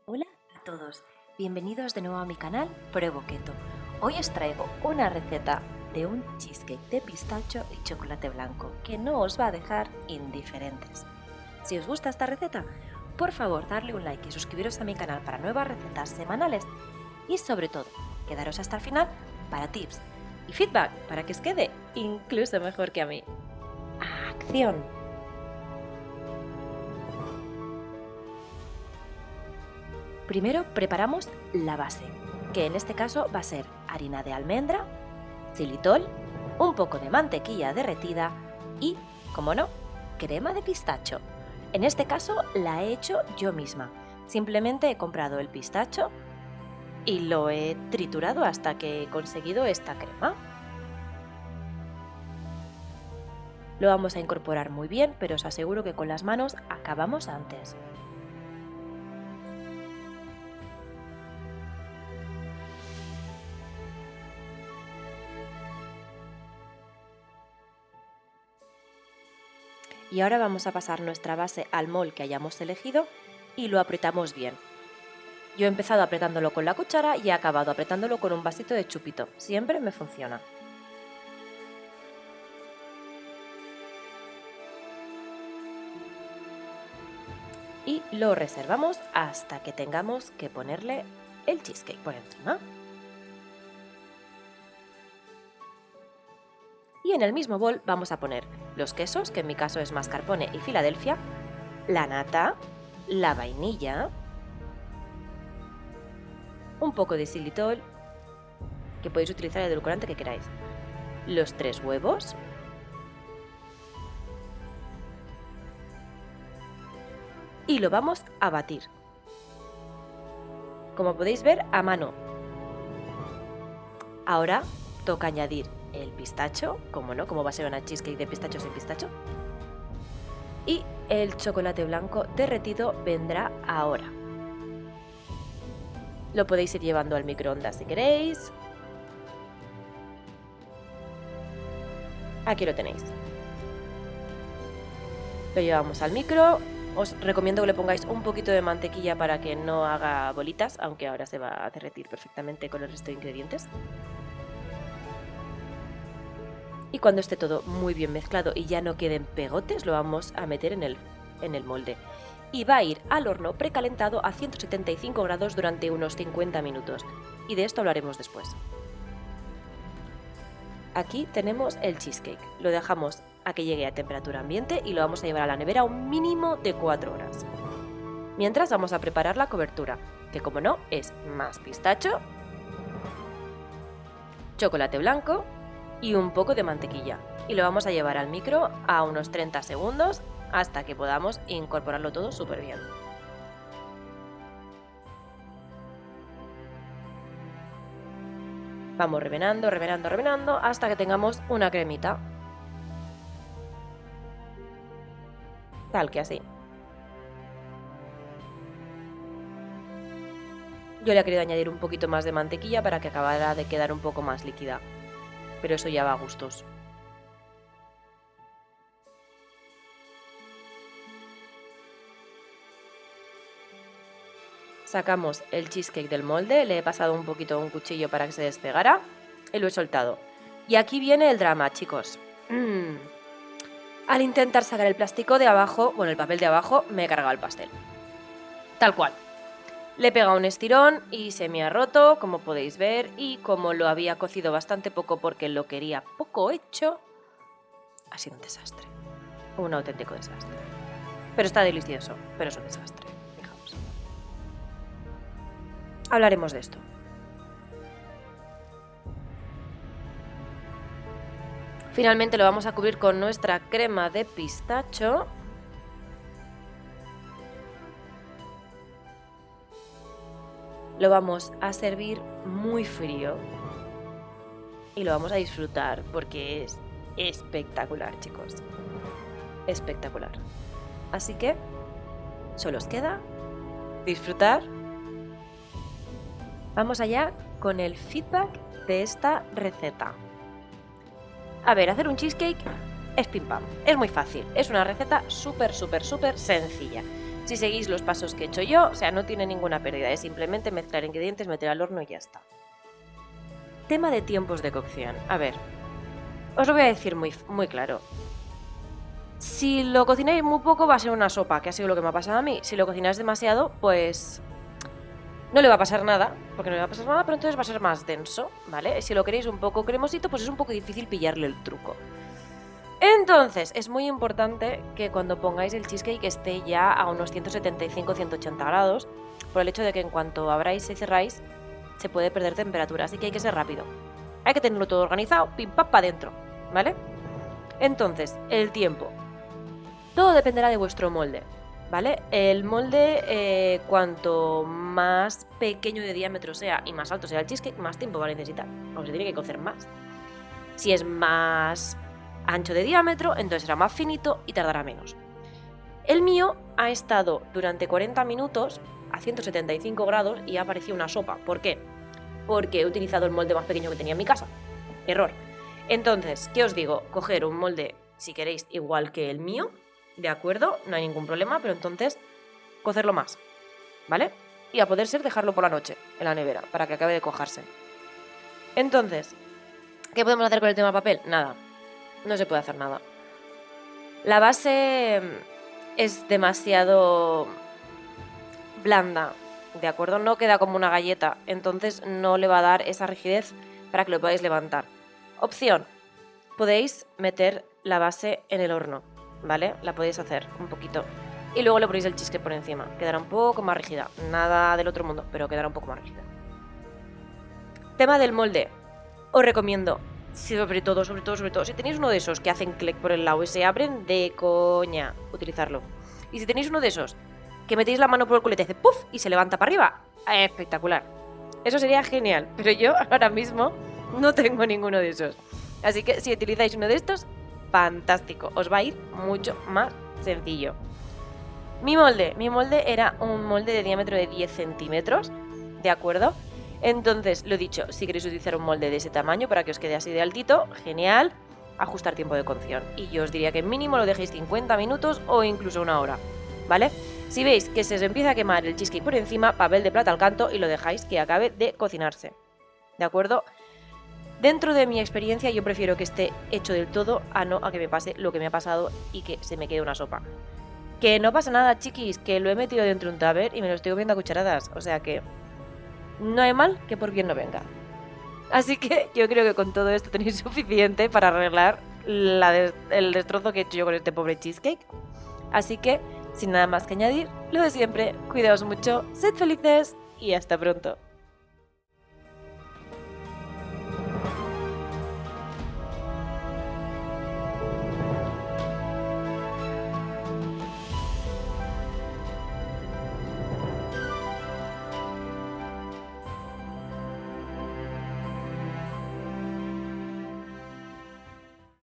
Hola a todos, bienvenidos de nuevo a mi canal Pruebo Keto. Hoy os traigo una receta de un cheesecake de pistacho y chocolate blanco que no os va a dejar indiferentes. Si os gusta esta receta, por favor darle un like y suscribiros a mi canal para nuevas recetas semanales y sobre todo, quedaros hasta el final para tips y feedback para que os quede incluso mejor que a mí. ¡Acción! Primero preparamos la base, que en este caso va a ser harina de almendra, xilitol, un poco de mantequilla derretida y, como no, crema de pistacho. En este caso la he hecho yo misma. Simplemente he comprado el pistacho y lo he triturado hasta que he conseguido esta crema. Lo vamos a incorporar muy bien, pero os aseguro que con las manos acabamos antes. Y ahora vamos a pasar nuestra base al molde que hayamos elegido y lo apretamos bien. Yo he empezado apretándolo con la cuchara y he acabado apretándolo con un vasito de chupito. Siempre me funciona. Y lo reservamos hasta que tengamos que ponerle el cheesecake por encima. Y en el mismo bol vamos a poner los quesos, que en mi caso es mascarpone y Filadelfia, la nata, la vainilla, un poco de xilitol, que podéis utilizar el edulcorante que queráis, los 3 huevos, y lo vamos a batir. Como podéis ver, a mano. Ahora toca añadir el pistacho, como no, como va a ser una cheesecake de pistacho sin pistacho. Y el chocolate blanco derretido vendrá ahora. Lo podéis ir llevando al microondas si queréis. Aquí lo tenéis. Lo llevamos al micro. Os recomiendo que le pongáis un poquito de mantequilla para que no haga bolitas, aunque ahora se va a derretir perfectamente con el resto de ingredientes. Y cuando esté todo muy bien mezclado y ya no queden pegotes, lo vamos a meter en el molde. Y va a ir al horno precalentado a 175 grados durante unos 50 minutos. Y de esto hablaremos después. Aquí tenemos el cheesecake. Lo dejamos a que llegue a temperatura ambiente y lo vamos a llevar a la nevera un mínimo de 4 horas. Mientras vamos a preparar la cobertura, que como no es más pistacho, chocolate blanco y un poco de mantequilla. Y lo vamos a llevar al micro a unos 30 segundos hasta que podamos incorporarlo todo súper bien. Vamos revenando, revenando, revenando hasta que tengamos una cremita. Tal que así. Yo le he querido añadir un poquito más de mantequilla para que acabara de quedar un poco más líquida. Pero eso ya va a gustos. Sacamos el cheesecake del molde, le he pasado un poquito un cuchillo para que se despegara y lo he soltado. Y aquí viene el drama, chicos. Al intentar sacar el plástico de abajo, bueno, el papel de abajo, me he cargado el pastel. Tal cual. Le he pegado un estirón y se me ha roto, como podéis ver, y como lo había cocido bastante poco porque lo quería poco hecho, ha sido un desastre. Un auténtico desastre. Pero está delicioso, pero es un desastre. Fijaos. Hablaremos de esto. Finalmente lo vamos a cubrir con nuestra crema de pistacho. Lo vamos a servir muy frío y lo vamos a disfrutar porque es espectacular, chicos. Espectacular. Así que solo os queda disfrutar. Vamos allá con el feedback de esta receta. A ver, hacer un cheesecake es pim pam, es muy fácil, es una receta súper sencilla. Si seguís los pasos que he hecho yo, o sea, no tiene ninguna pérdida, es simplemente mezclar ingredientes, meter al horno y ya está. Tema de tiempos de cocción. A ver, os lo voy a decir muy claro. Si lo cocináis muy poco va a ser una sopa, que ha sido lo que me ha pasado a mí. Si lo cocináis demasiado, pues no le va a pasar nada, porque no le va a pasar nada, pero entonces va a ser más denso, ¿vale? Si lo queréis un poco cremosito, pues es un poco difícil pillarle el truco. Entonces, es muy importante que cuando pongáis el cheesecake esté ya a unos 175-180 grados, por el hecho de que en cuanto abráis y cerráis, se puede perder temperatura, así que hay que ser rápido. Hay que tenerlo todo organizado, pim pam para adentro, ¿vale? Entonces, el tiempo. Todo dependerá de vuestro molde, ¿vale? El molde, cuanto más pequeño de diámetro sea y más alto sea el cheesecake, más tiempo va a necesitar, o se tiene que cocer más. Si es más ancho de diámetro, entonces será más finito y tardará menos. El mío ha estado durante 40 minutos a 175 grados y ha aparecido una sopa. ¿Por qué? Porque he utilizado el molde más pequeño que tenía en mi casa. Error. Entonces, ¿qué os digo? Coger un molde, si queréis, igual que el mío, ¿de acuerdo? No hay ningún problema, pero entonces cocerlo más, ¿vale? Y a poder ser dejarlo por la noche en la nevera para que acabe de cojarse. Entonces, ¿qué podemos hacer con el tema papel? Nada. No se puede hacer nada. La base es demasiado blanda, ¿de acuerdo? No queda como una galleta, entonces no le va a dar esa rigidez para que lo podáis levantar. Opción, podéis meter la base en el horno, ¿vale? La podéis hacer un poquito. Y luego le ponéis el cheesecake por encima. Quedará un poco más rígida. Nada del otro mundo, pero quedará un poco más rígida. Tema del molde. Os recomiendo, sobre todo, si tenéis uno de esos que hacen clic por el lado y se abren, de coña, utilizarlo. Y si tenéis uno de esos que metéis la mano por el culete y hace ¡puf! Y se levanta para arriba, espectacular. Eso sería genial, pero yo ahora mismo no tengo ninguno de esos. Así que si utilizáis uno de estos, fantástico, os va a ir mucho más sencillo. Mi molde era un molde de diámetro de 10 centímetros, ¿de acuerdo? Entonces, lo dicho, si queréis utilizar un molde de ese tamaño para que os quede así de altito, genial, ajustar tiempo de cocción. Y yo os diría que mínimo lo dejéis 50 minutos o incluso una hora, ¿vale? Si veis que se os empieza a quemar el cheesecake por encima, papel de plata al canto y lo dejáis que acabe de cocinarse, ¿de acuerdo? Dentro de mi experiencia yo prefiero que esté hecho del todo a que me pase lo que me ha pasado y que se me quede una sopa. Que no pasa nada, chiquis, que lo he metido dentro de un tupper y me lo estoy comiendo a cucharadas, o sea que no hay mal que por bien no venga. Así que yo creo que con todo esto tenéis suficiente para arreglar el destrozo que he hecho yo con este pobre cheesecake. Así que, sin nada más que añadir, lo de siempre, cuidaos mucho, sed felices y hasta pronto.